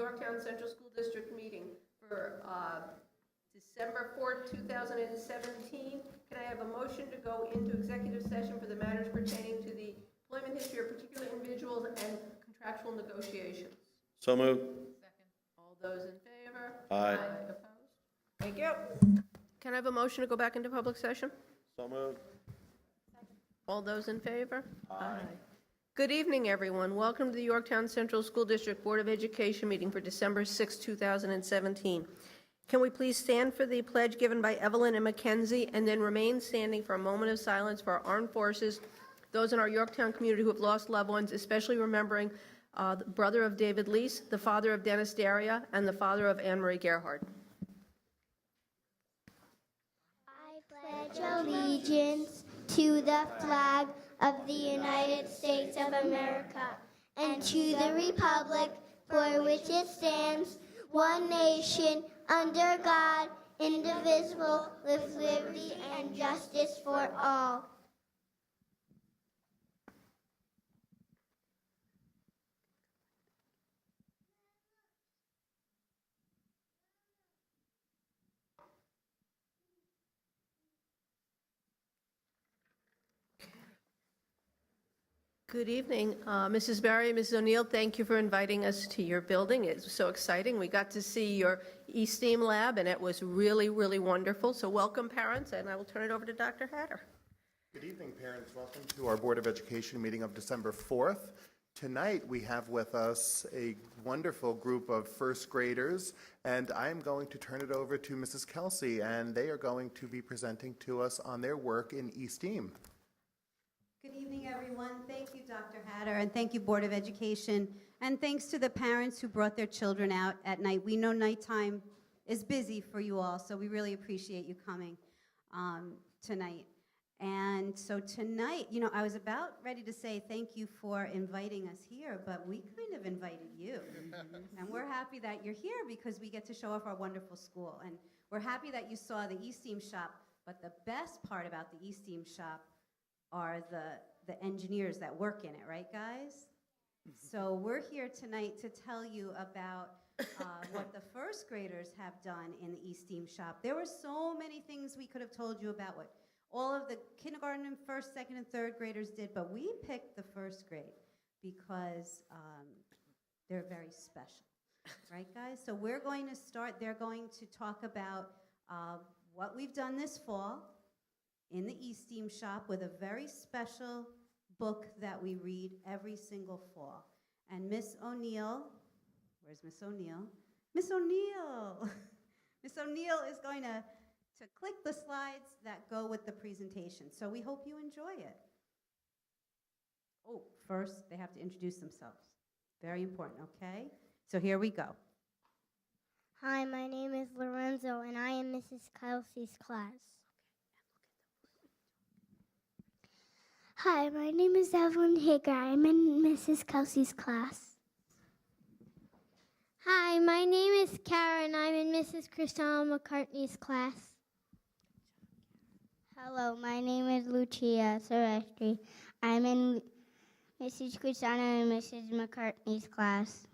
Yorktown Central School District meeting for December 4th, 2017. Can I have a motion to go into executive session for the matters pertaining to the employment history of particular individuals and contractual negotiations? So moved. Second. All those in favor? Aye. Opposed? Thank you. Can I have a motion to go back into public session? So moved. All those in favor? Aye. Good evening, everyone. Welcome to the Yorktown Central School District Board of Education meeting for December 6, 2017. Can we please stand for the pledge given by Evelyn and Mackenzie, and then remain standing for a moment of silence for our armed forces, those in our Yorktown community who have lost loved ones, especially remembering the brother of David Lease, the father of Dennis Daria, and the father of Anne-Marie Gerhard. I pledge allegiance to the flag of the United States of America and to the republic for which it stands, one nation, under God, indivisible, with liberty and justice for all. Good evening, Mrs. Barry, Mrs. O'Neill, thank you for inviting us to your building. It's so exciting. We got to see your eSteam lab, and it was really, really wonderful. So welcome, parents, and I will turn it over to Dr. Hatter. Good evening, parents. Welcome to our Board of Education meeting of December 4th. Tonight, we have with us a wonderful group of first graders, and I'm going to turn it over to Mrs. Kelsey, and they are going to be presenting to us on their work in eSteam. Good evening, everyone. Thank you, Dr. Hatter, and thank you, Board of Education, and thanks to the parents who brought their children out at night. We know nighttime is busy for you all, so we really appreciate you coming tonight. And so tonight, you know, I was about ready to say thank you for inviting us here, but we kind of invited you. And we're happy that you're here because we get to show off our wonderful school. And we're happy that you saw the eSteam shop, but the best part about the eSteam shop are the engineers that work in it, right, guys? So we're here tonight to tell you about what the first graders have done in the eSteam shop. There were so many things we could have told you about what all of the kindergarten and first, second, and third graders did, but we picked the first grade because they're very special, right, guys? So we're going to start. They're going to talk about what we've done this fall in the eSteam shop with a very special book that we read every single fall. And Miss O'Neill, where's Miss O'Neill? Miss O'Neill! Miss O'Neill is going to click the slides that go with the presentation. So we hope you enjoy it. Oh, first they have to introduce themselves. Very important, okay? So here we go. Hi, my name is Lorenzo, and I am Mrs. Kelsey's class. Hi, my name is Evelyn Hager. I'm in Mrs. Kelsey's class. Hi, my name is Karen. I'm in Mrs. Christina McCartney's class. Hello, my name is Lucia Silvestri. I'm in Mrs. Christina and Mrs. McCartney's class.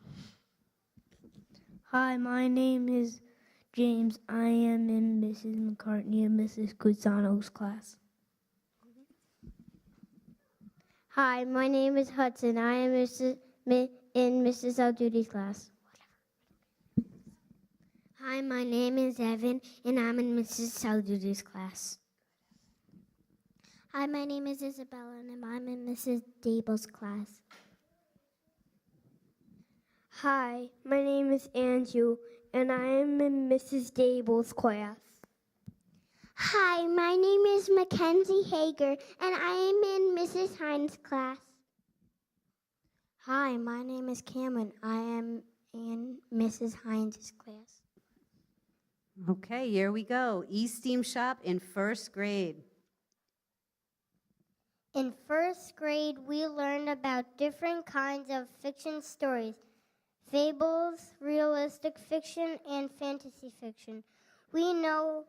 Hi, my name is James. I am in Mrs. McCartney and Mrs. Cusano's class. Hi, my name is Hudson. I am in Mrs. Alduty's class. Hi, my name is Evan, and I'm in Mrs. Alduty's class. Hi, my name is Isabella, and I'm in Mrs. Dable's class. Hi, my name is Andrew, and I am in Mrs. Dable's class. Hi, my name is Mackenzie Hager, and I am in Mrs. Hines' class. Hi, my name is Cameron. I am in Mrs. Hines' class. Okay, here we go. eSteam shop in first grade. In first grade, we learned about different kinds of fiction stories, fables, realistic fiction, and fantasy fiction. We know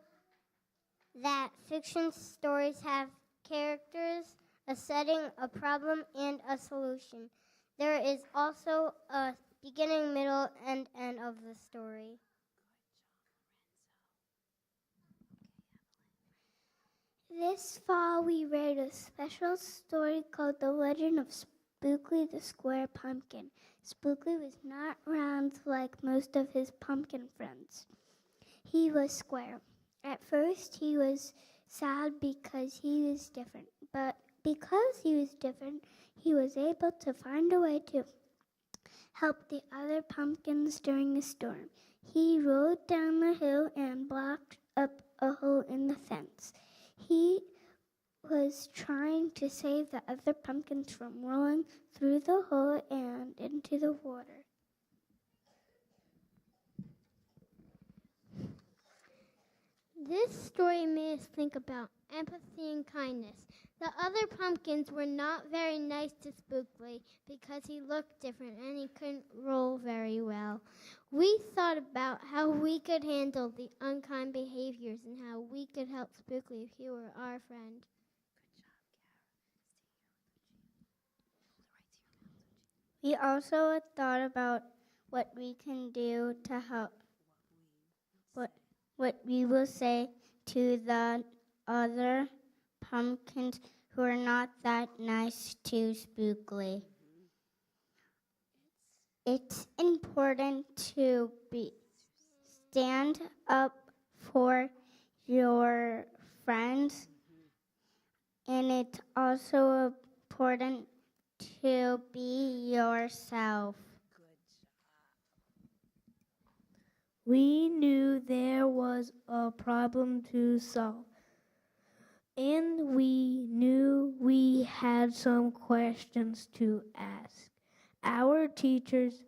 that fiction stories have characters, a setting, a problem, and a solution. There is also a beginning, middle, and end of the story. This fall, we read a special story called The Legend of Spookley the Square Pumpkin. Spookley was not round like most of his pumpkin friends. He was square. At first, he was sad because he was different, but because he was different, he was able to find a way to help the other pumpkins during a storm. He rode down the hill and blocked up a hole in the fence. He was trying to save the other pumpkins from rolling through the hole and into the water. This story made us think about empathy and kindness. The other pumpkins were not very nice to Spookley because he looked different and he couldn't roll very well. We thought about how we could handle the unkind behaviors and how we could help Spookley if he were our friend. We also thought about what we can do to help, what we will say to the other pumpkins who are not that nice to Spookley. It's important to stand up for your friends, and it's also important to be yourself. We knew there was a problem to solve, and we knew we had some questions to ask. Our teachers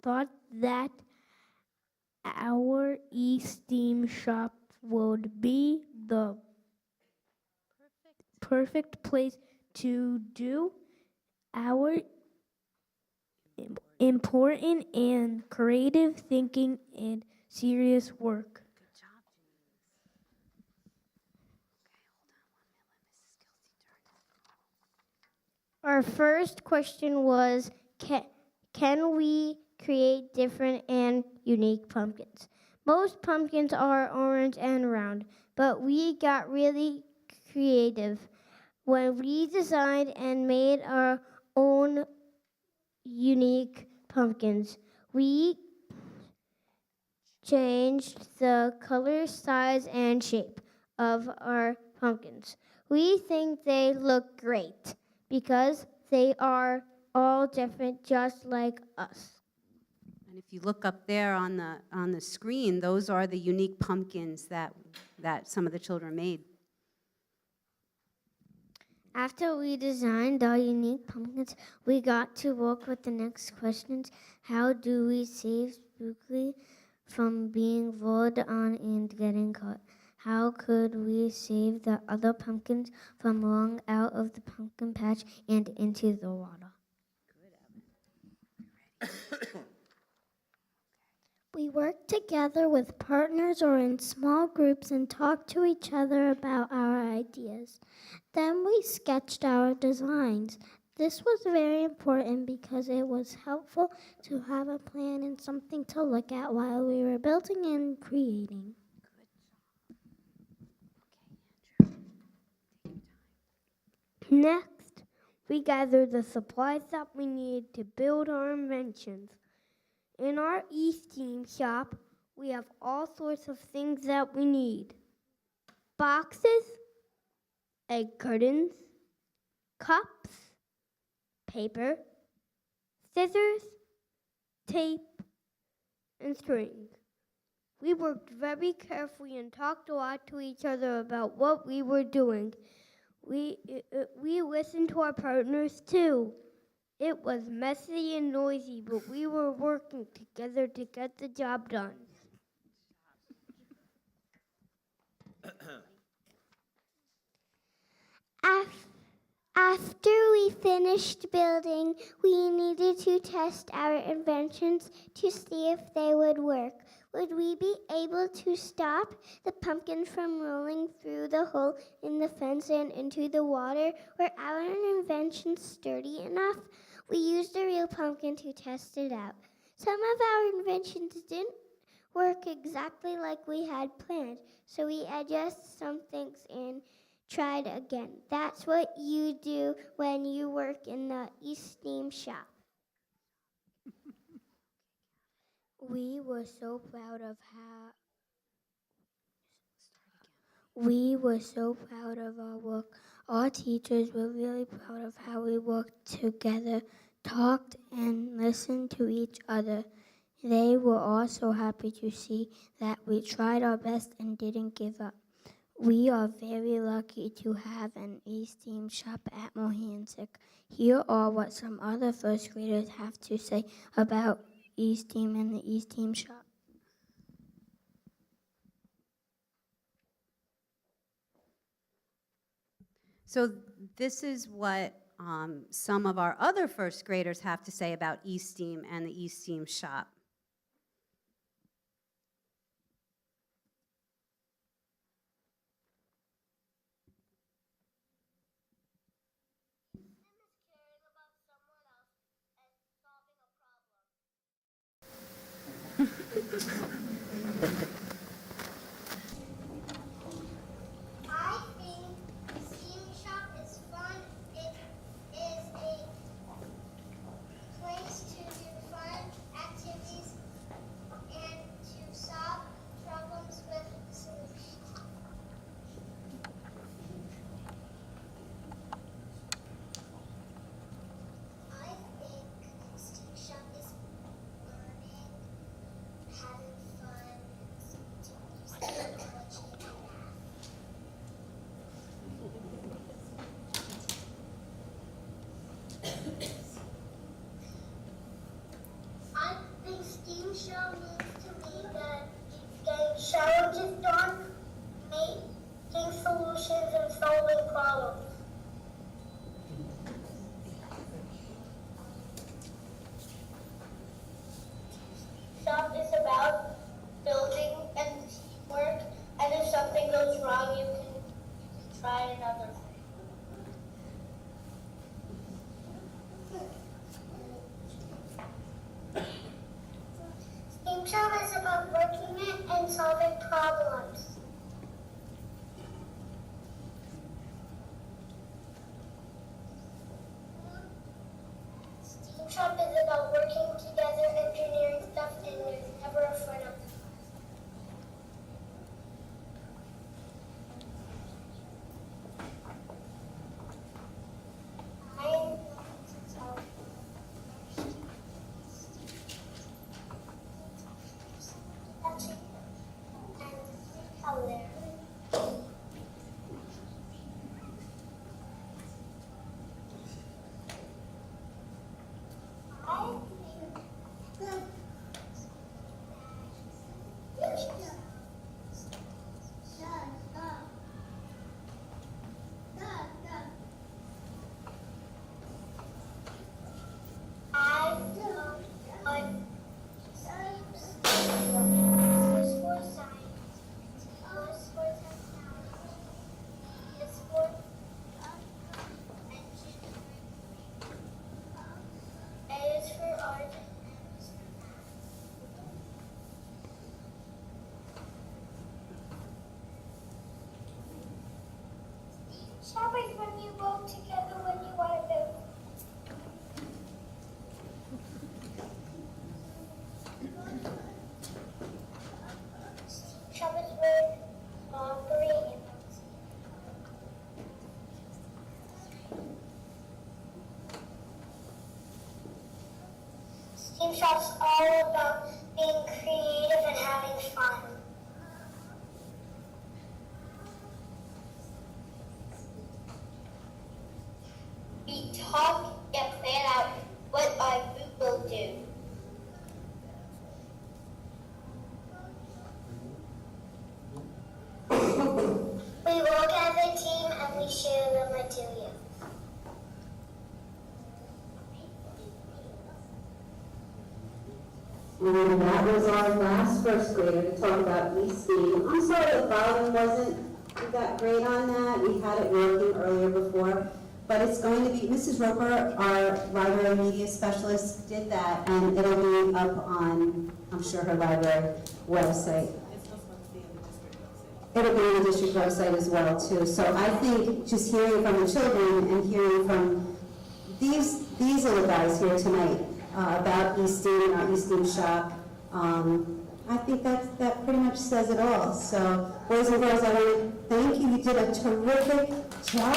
thought that our e-steam shop would be the perfect place to do our important and creative thinking and serious work. Our first question was, can we create different and unique pumpkins? Most pumpkins are orange and round, but we got really creative when we designed and made our own unique pumpkins. We changed the color, size, and shape of our pumpkins. We think they look great because they are all different, just like us. And if you look up there on the screen, those are the unique pumpkins that some of the children made. After we designed our unique pumpkins, we got to work with the next questions. How do we save Spookley from being rolled on and getting caught? How could we save the other pumpkins from rolling out of the pumpkin patch and into the water? We worked together with partners or in small groups and talked to each other about our ideas. Then we sketched our designs. This was very important because it was helpful to have a plan and something to look at while we were building and creating. Next, we gathered the supplies that we needed to build our inventions. In our e-steam shop, we have all sorts of things that we need. Boxes, egg cartons, cups, paper, scissors, tape, and string. We worked very carefully and talked a lot to each other about what we were doing. We listened to our partners too. It was messy and noisy, but we were working together to get the job done. After we finished building, we needed to test our inventions to see if they would work. Would we be able to stop the pumpkins from rolling through the hole in the fence and into the water? Were our inventions sturdy enough? We used a real pumpkin to test it out. Some of our inventions didn't work exactly like we had planned, so we adjusted some things and tried again. That's what you do when you work in the Steam shop. We were so proud of our work. Our teachers were really proud of how we worked together, talked, and listened to each other. They were also happy to see that we tried our best and didn't give up. We are very lucky to have an Steam shop at Mohansick. Here are what some other first graders have to say about Steam and the Steam shop. So this is what some of our other first graders have to say about eSteam and the eSteam shop. I think Steam Shop is fun. It is a place to do fun activities and to solve problems with solutions. I think Steam Shop is learning, having fun, to use technology and math. I think Steam Show means to me that it's getting challenges done, making solutions, and solving problems. Shop is about building and teamwork, and if something goes wrong, you can try another thing. Steam Shop is about working it and solving problems. Steam Shop is about working together, engineering stuff, and there's never a front of I'm going to tell and color. Shopping when you work together when you want to build. Shop is where laundry and Steam Shop's all about being creative and having fun. We talk and plan out what our group will do. We work as a team and we share the material. And that was our last first grader to talk about e-STEAM. I'm sorry the volume wasn't that great on that. We had it working earlier before. But it's going to be, Mrs. Roper, our library media specialist, did that, and it'll be up on, I'm sure, her library website. It'll be on the district website as well, too. So I think just hearing from the children and hearing from these little guys here tonight about e-STEAM and our e-STEAM shop, I think that pretty much says it all. So, boys and girls, I want to thank you. You did a terrific job.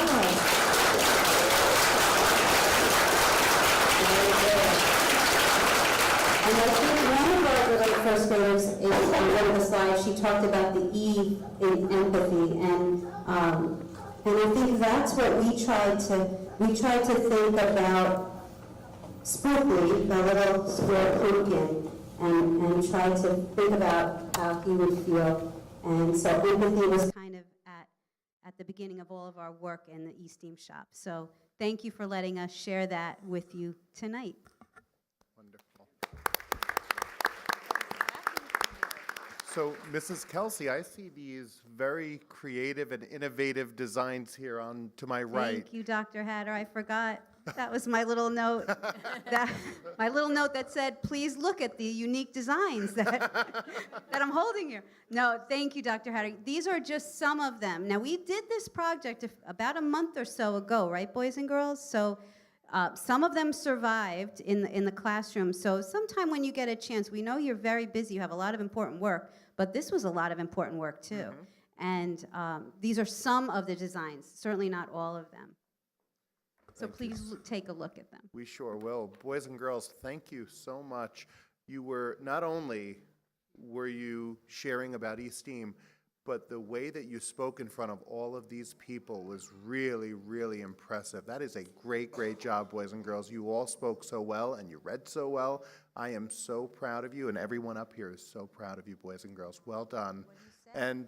And I think one of our little first graders, is on one of the slides, she talked about the E in empathy, and I think that's what we tried to think about Spookley, the little square pumpkin, and tried to think about how he would feel. And so empathy was kind of at the beginning of all of our work in the e-STEAM shop. So thank you for letting us share that with you tonight. Wonderful. So, Mrs. Kelsey, I see these very creative and innovative designs here on to my right. Thank you, Dr. Hatter. I forgot. That was my little note. My little note that said, please look at the unique designs that I'm holding here. No, thank you, Dr. Hatter. These are just some of them. Now, we did this project about a month or so ago, right, boys and girls? So some of them survived in the classroom. So sometime when you get a chance, we know you're very busy. You have a lot of important work, but this was a lot of important work, too. And these are some of the designs, certainly not all of them. So please take a look at them. We sure will. Boys and girls, thank you so much. You were, not only were you sharing about e-STEAM, but the way that you spoke in front of all of these people was really, really impressive. That is a great, great job, boys and girls. You all spoke so well and you read so well. I am so proud of you, and everyone up here is so proud of you, boys and girls. Well done. And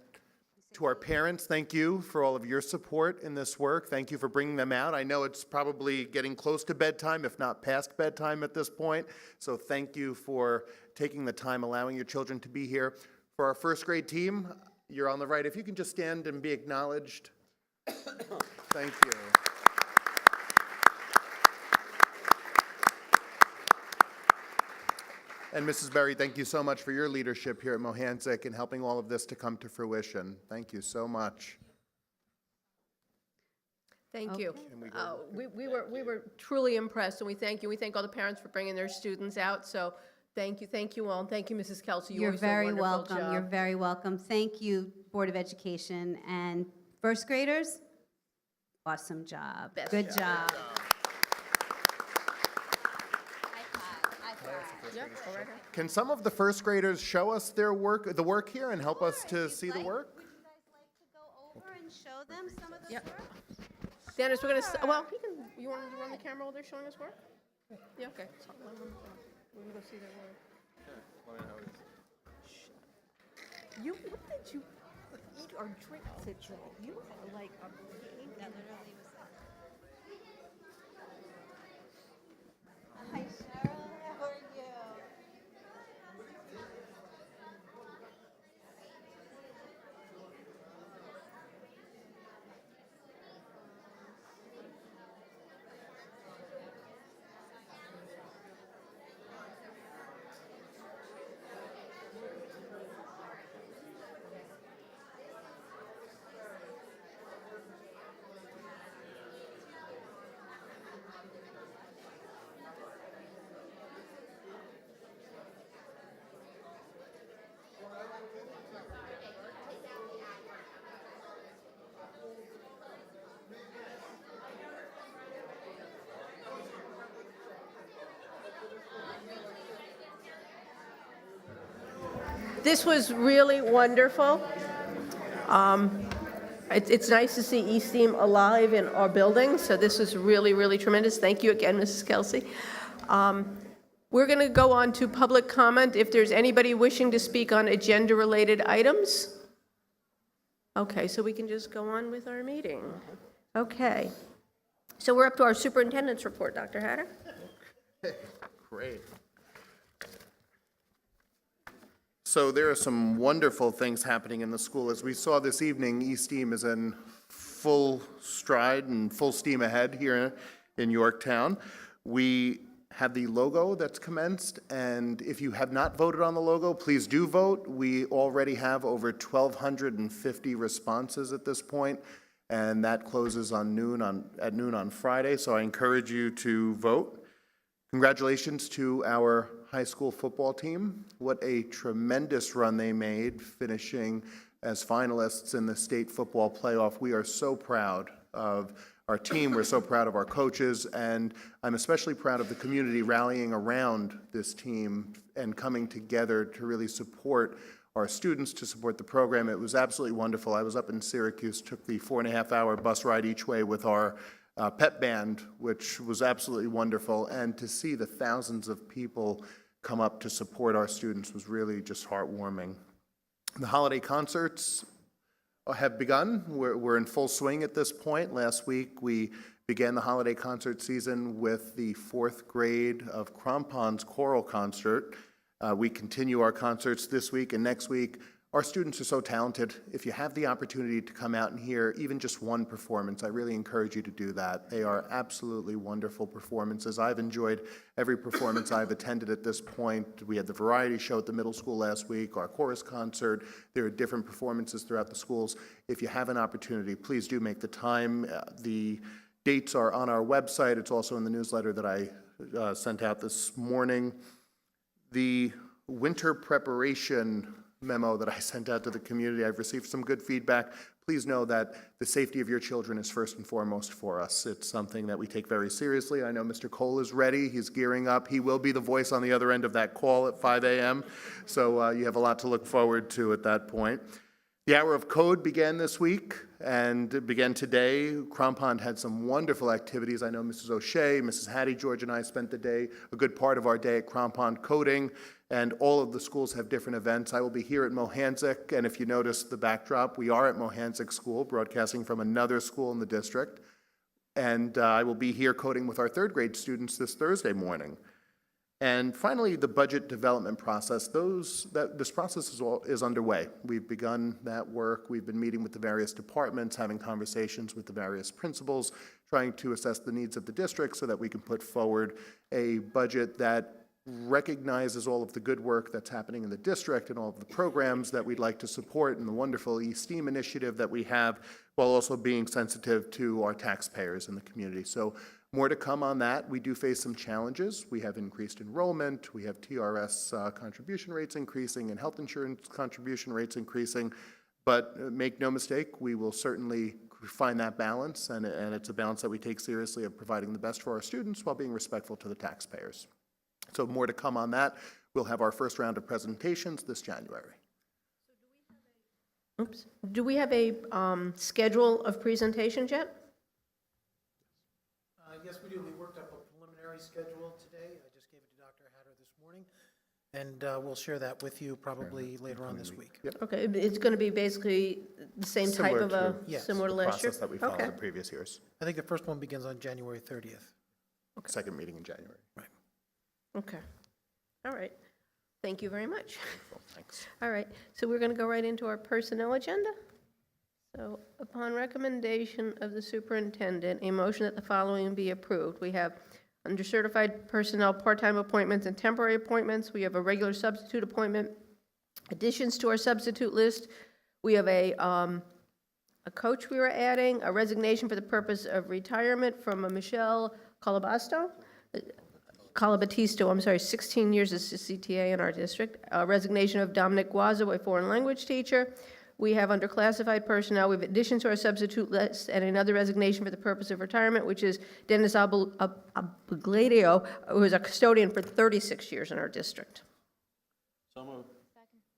to our parents, thank you for all of your support in this work. Thank you for bringing them out. I know it's probably getting close to bedtime, if not past bedtime at this point. So thank you for taking the time, allowing your children to be here. For our first grade team, you're on the right. If you can just stand and be acknowledged. Thank you. And Mrs. Berry, thank you so much for your leadership here at Mohansick and helping all of this to come to fruition. Thank you so much. Thank you. We were truly impressed, and we thank you. We thank all the parents for bringing their students out. So thank you all, and thank you, Mrs. Kelsey. You're very welcome. Job. You're very welcome. Thank you, Board of Education. And first graders, awesome job. Good job. Can some of the first graders show us their work, the work here, and help us to see the work? Would you guys like to go over and show them some of the Yep. work? Dennis, we're going to, well, you want to run the camera while they're showing us work? Yeah, okay. So, we're going to go see their work. What did you eat or drink today? You are like a game. That literally was Hi, Cheryl. How are you? This was really wonderful. It's nice to see eSteam alive in our building, so this is really, really tremendous. Thank you again, Mrs. Kelsey. We're going to go on to public comment. If there's anybody wishing to speak on agenda-related items. Okay, so we can just go on with our meeting. Okay. So we're up to our superintendent's report, Dr. Hatter. Great. So there are some wonderful things happening in the school. As we saw this evening, E-STEAM is in full stride and full steam ahead here in Yorktown. We have the logo that's commenced, and if you have not voted on the logo, please do vote. We already have over 1,250 responses at this point, and that closes at noon on Friday, so I encourage you to vote. Congratulations to our high school football team. What a tremendous run they made, finishing as finalists in the state football playoff. We are so proud of our team, we're so proud of our coaches, and I'm especially proud of the community rallying around this team and coming together to really support our students, to support the program. It was absolutely wonderful. I was up in Syracuse, took the 4.5-hour bus ride each way with our pep band, which was absolutely wonderful, and to see the thousands of people come up to support our students was really just heartwarming. The holiday concerts have begun. We're in full swing at this point. Last week, we began the holiday concert season with the 4th grade of Crampons choral concert. We continue our concerts this week and next week. Our students are so talented. If you have the opportunity to come out and hear even just one performance, I really encourage you to do that. They are absolutely wonderful performances. I've enjoyed every performance I've attended at this point. We had the variety show at the middle school last week, our chorus concert. There are different performances throughout the schools. If you have an opportunity, please do make the time. The dates are on our website. It's also in the newsletter that I sent out this morning. The winter preparation memo that I sent out to the community, I've received some good feedback. Please know that the safety of your children is first and foremost for us. It's something that we take very seriously. I know Mr. Cole is ready. He's gearing up. He will be the voice on the other end of that call at 5 a.m. So you have a lot to look forward to at that point. The Hour of Code began this week and began today. Crampon had some wonderful activities. I know Mrs. O'Shea, Mrs. Hattie George, and I spent the day, a good part of our day at Crampon coding, and all of the schools have different events. I will be here at Mohansic, and if you notice the backdrop, we are at Mohansic School, broadcasting from another school in the district. And I will be here coding with our 3rd grade students this Thursday morning. And finally, the budget development process. This process is underway. We've begun that work. We've been meeting with the various departments, having conversations with the various principals, trying to assess the needs of the district so that we can put forward a budget that recognizes all of the good work that's happening in the district and all of the programs that we'd like to support and the wonderful E-STEAM initiative that we have, while also being sensitive to our taxpayers in the community. So more to come on that. We do face some challenges. We have increased enrollment. We have TRS contribution rates increasing and health insurance contribution rates increasing. But make no mistake, we will certainly find that balance, and it's a balance that we take seriously of providing the best for our students while being respectful to the taxpayers. So more to come on that. We'll have our first round of presentations this January. Do we have a schedule of presentations yet? Yes, we do. We worked up a preliminary schedule today. I just gave it to Dr. Hatter this morning, and we'll share that with you probably later on this week. Yep. Okay, it's going to be basically the same type of a, similar to last year? Process that we followed Okay. in previous years. I think the first one begins on January 30th. Second meeting in January. Right. Okay. All right. Thank you very much. Well, thanks. All right, so we're going to go right into our personnel agenda. So upon recommendation of the superintendent, a motion that the following be approved. We have under certified personnel, part-time appointments and temporary appointments. We have a regular substitute appointment. Additions to our substitute list. We have a coach we were adding, a resignation for the purpose of retirement from a Michelle Calabatisto, 16 years as a CTA in our district. A resignation of Dominic Guazzo, a foreign language teacher. We have under classified personnel, we have addition to our substitute list and another resignation for the purpose of retirement, which is Dennis Abugladio, who is a custodian for 36 years in our district. So moved.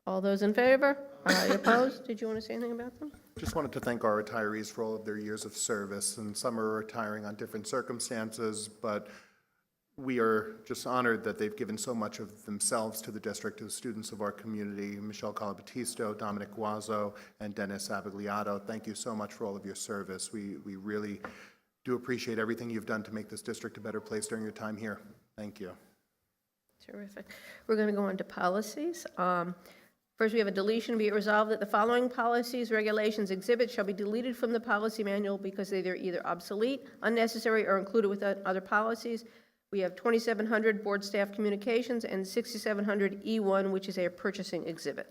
All those in favor? Opposed? Did you want to say anything about them? Just wanted to thank our retirees for all of their years of service, and some are retiring on different circumstances, but we are just honored that they've given so much of themselves to the district, to the students of our community. Michelle Calabatisto, Dominic Guazzo, and Dennis Abigliato, thank you so much for all of your service. We really do appreciate everything you've done to make this district a better place during your time here. Thank you. Terrific. We're going to go on to policies. First, we have a deletion. Be it resolved that the following policies, regulations, exhibits shall be deleted from the policy manual because they are either obsolete, unnecessary, or included with other policies. We have 2700 board staff communications and 6700 E1, which is a purchasing exhibit.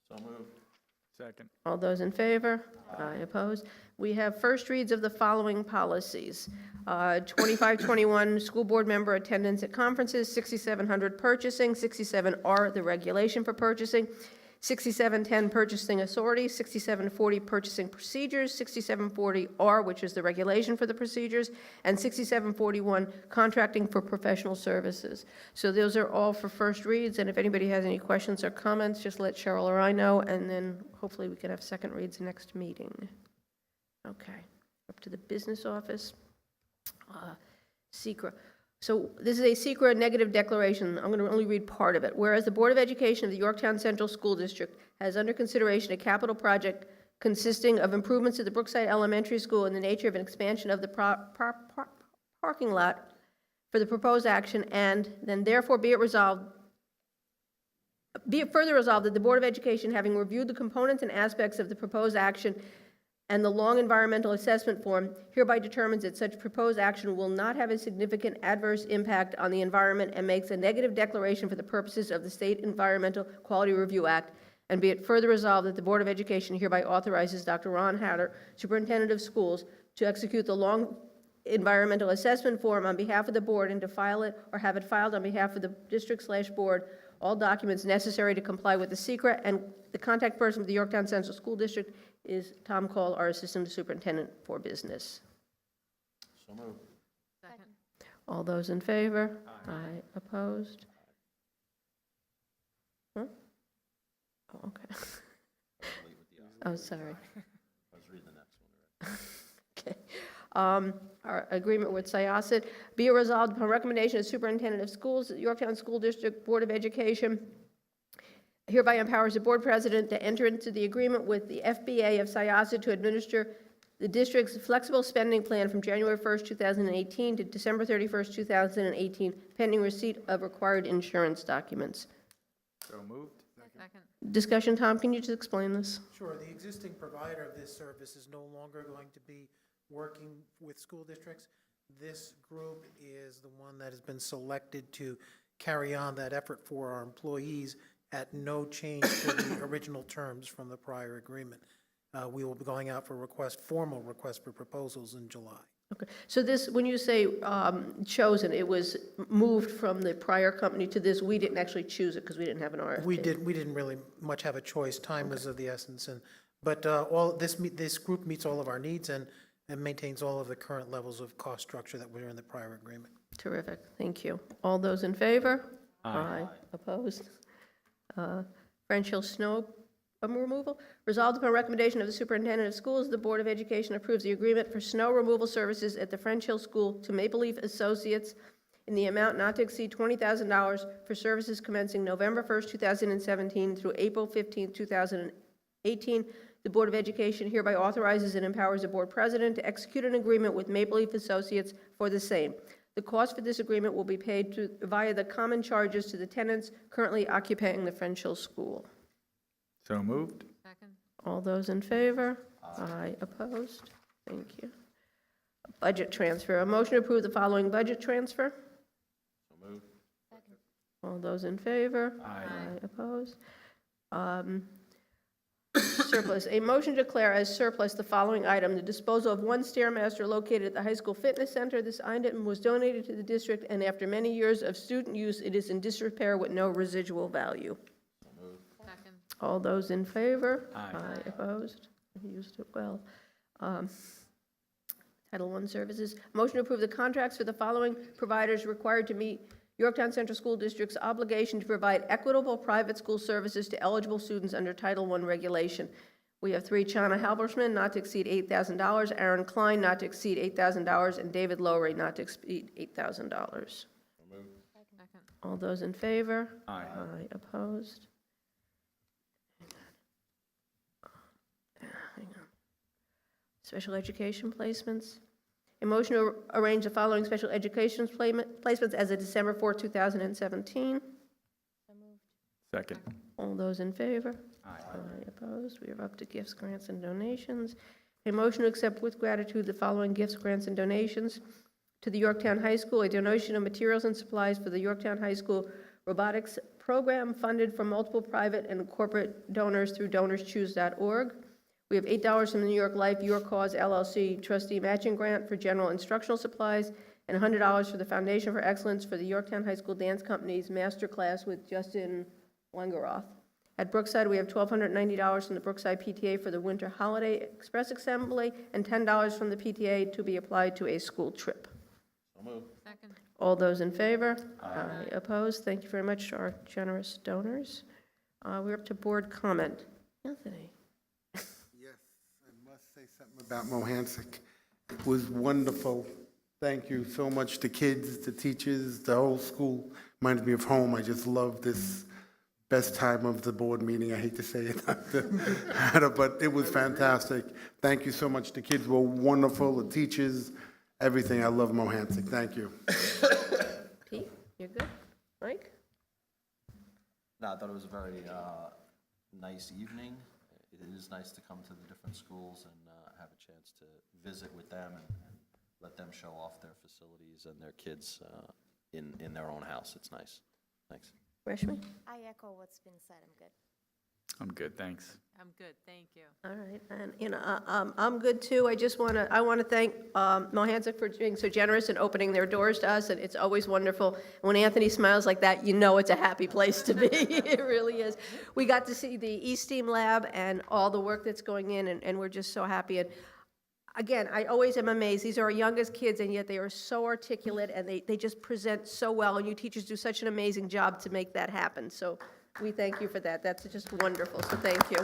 So moved. Second. All those in favor? Aye. Opposed? We have first reads of the following policies. 2521, school board member attendance at conferences, 6700 purchasing, 67R, the regulation for purchasing, 6710 purchasing authority, 6740 purchasing procedures, 6740R, which is the regulation for the procedures, and 6741 contracting for professional services. So those are all for first reads, and if anybody has any questions or comments, just let Cheryl or I know, and then hopefully we can have second reads next meeting. Okay, up to the business office. SECRA. So this is a SECRA negative declaration. I'm going to only read part of it. Whereas the Board of Education of the Yorktown Central School District has under consideration a capital project consisting of improvements to the Brookside Elementary School in the nature of an expansion of the parking lot for the proposed action, and then therefore be it further resolved that the Board of Education, having reviewed the components and aspects of the proposed action and the long environmental assessment form, hereby determines that such proposed action will not have a significant adverse impact on the environment and makes a negative declaration for the purposes of the State Environmental Quality Review Act. And be it further resolved that the Board of Education hereby authorizes Dr. Ron Hatter, Superintendent of Schools, to execute the long environmental assessment form on behalf of the board and to file it or have it filed on behalf of the district/board all documents necessary to comply with the SECRA, and the contact person for the Yorktown Central School District is Tom Call, our Assistant Superintendent for Business. So moved. All those in favor? Aye. Opposed? Huh? Oh, okay. Oh, sorry. I was reading the next one. Okay. Our agreement with Syosset. Be it resolved upon recommendation of Superintendent of Schools, Yorktown School District Board of Education hereby empowers the board president to enter into the agreement with the FBA of Syosset to administer the district's flexible spending plan from January 1st, 2018 to December 31st, 2018, pending receipt of required insurance documents. So moved. Discussion, Tom, can you just explain this? Sure, the existing provider of this service is no longer going to be working with school districts. This group is the one that has been selected to carry on that effort for our employees at no change to the original terms from the prior agreement. We will be going out for formal request for proposals in July. Okay, so this, when you say chosen, it was moved from the prior company to this. We didn't actually choose it because we didn't have an RFP. We didn't really much have a choice. Time was of the essence, but this group meets all of our needs and maintains all of the current levels of cost structure that were in the prior agreement. Terrific, thank you. All those in favor? Aye. Opposed? French Hill snow removal. Resolved upon recommendation of the Superintendent of Schools, the Board of Education approves the agreement for snow removal services at the French Hill School to Maple Leaf Associates in the amount not to exceed $20,000 for services commencing November 1st, 2017 through April 15th, 2018. The Board of Education hereby authorizes and empowers the board president to execute an agreement with Maple Leaf Associates for the same. The cost for this agreement will be paid via the common charges to the tenants currently occupying the French Hill School. So moved. All those in favor? Aye. Opposed? Thank you. Budget transfer. A motion to approve the following budget transfer. So moved. All those in favor? Aye. Opposed? Surplus. A motion to declare as surplus the following item: the disposal of one Stairmaster located at the high school fitness center. This item was donated to the district, and after many years of student use, it is in disrepair with no residual value. So moved. All those in favor? Aye. Opposed? Used it well. Title I services. Motion to approve the contracts for the following providers required to meet Yorktown Central School District's obligation to provide equitable private school services to eligible students under Title I regulation. We have three: Chana Halbersman, not to exceed $8,000, Aaron Klein, not to exceed $8,000, and David Lowry, not to exceed $8,000. So moved. All those in favor? Aye. Opposed? Hang on. Special education placements. A motion to arrange the following special education placements as of December 4, 2017. Second. All those in favor? Aye. Opposed? We are up to gifts, grants, and donations. A motion to accept with gratitude the following gifts, grants, and donations. To the Yorktown High School, a donation of materials and supplies for the Yorktown High School robotics program funded from multiple private and corporate donors through DonorsChoose.org. We have $8 from the New York Life Your Cause LLC trustee matching grant for general instructional supplies, and $100 for the Foundation for Excellence for the Yorktown High School Dance Company's master class with Justin Wangeroth. At Brookside, we have $1,290 from the Brookside PTA for the Winter Holiday Express Assembly, and $10 from the PTA to be applied to a school trip. So moved. All those in favor? Aye. Opposed? Thank you very much to our generous donors. We're up to board comment. Anthony? Yes, I must say something about Mohansick. It was wonderful. Thank you so much to kids, the teachers, the whole school. Reminds me of home. I just love this best time of the board meeting. I hate to say it, but it was fantastic. Thank you so much. The kids were wonderful, the teachers, everything. I love Mohansick. Thank you. Pete, you're good? Mike? No, I thought it was a very nice evening. It is nice to come to the different schools and have a chance to visit with them and let them show off their facilities and their kids in their own house. It's nice. Thanks. Rashmi? I echo what's been said. I'm good. I'm good, thanks. I'm good, thank you. All right, and I'm good too. I want to thank Mohansick for being so generous and opening their doors to us, and it's always wonderful. When Anthony smiles like that, you know it's a happy place to be. It really is. We got to see the eSteam lab and all the work that's going in, and we're just so happy. And again, I always am amazed. These are our youngest kids, and yet they are so articulate, and they just present so well, and you teachers do such an amazing job to make that happen. So we thank you for that. That's just wonderful, so thank you.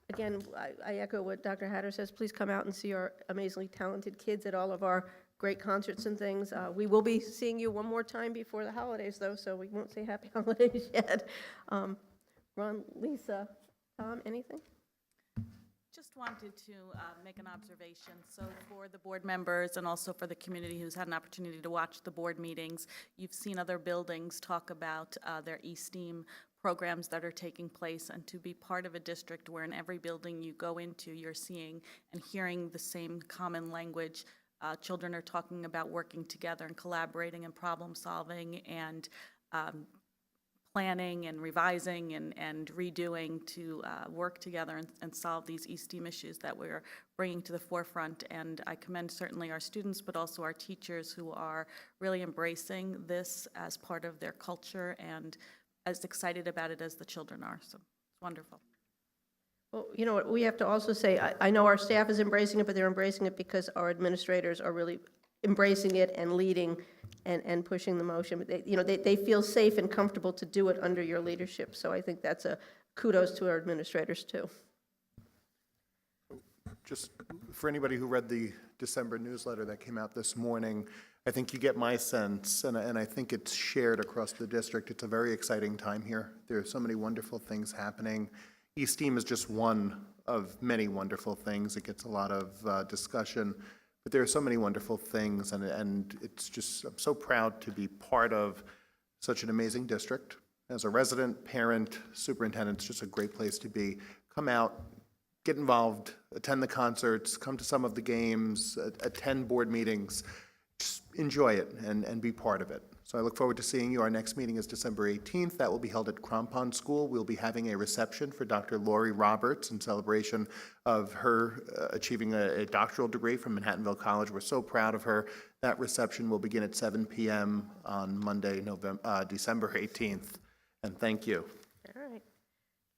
Again, I echo what Dr. Hatter says. Please come out and see our amazingly talented kids at all of our great concerts and things. We will be seeing you one more time before the holidays, though, so we won't say happy holidays yet. Ron, Lisa, Tom, anything? Just wanted to make an observation. So for the board members and also for the community who's had an opportunity to watch the board meetings, you've seen other buildings talk about their eSteam programs that are taking place, and to be part of a district where in every building you go into, you're seeing and hearing the same common language. Children are talking about working together and collaborating and problem solving and planning and revising and redoing to work together and solve these eSteam issues that we're bringing to the forefront. And I commend certainly our students, but also our teachers who are really embracing this as part of their culture and as excited about it as the children are. So it's wonderful. Well, you know what, we have to also say, I know our staff is embracing it, but they're embracing it because our administrators are really embracing it and leading and pushing the motion. But they feel safe and comfortable to do it under your leadership. So I think that's a kudos to our administrators, too. Just for anybody who read the December newsletter that came out this morning, I think you get my sense, and I think it's shared across the district. It's a very exciting time here. There are so many wonderful things happening. eSteam is just one of many wonderful things. It gets a lot of discussion, but there are so many wonderful things, and it's just, I'm so proud to be part of such an amazing district. As a resident, parent, superintendent, it's just a great place to be. Come out, get involved, attend the concerts, come to some of the games, attend board meetings. Just enjoy it and be part of it. So I look forward to seeing you. Our next meeting is December 18th. That will be held at Crampon School. We'll be having a reception for Dr. Lori Roberts in celebration of her achieving a doctoral degree from Manhattanville College. We're so proud of her. That reception will begin at 7 p.m. on Monday, December 18th. And thank you. All right.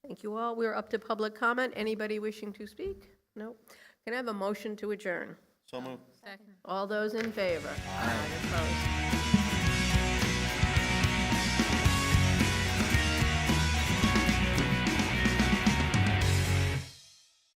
Thank you all. We're up to public comment. Anybody wishing to speak? No. Can I have a motion to adjourn? So moved. All those in favor? Aye. Opposed?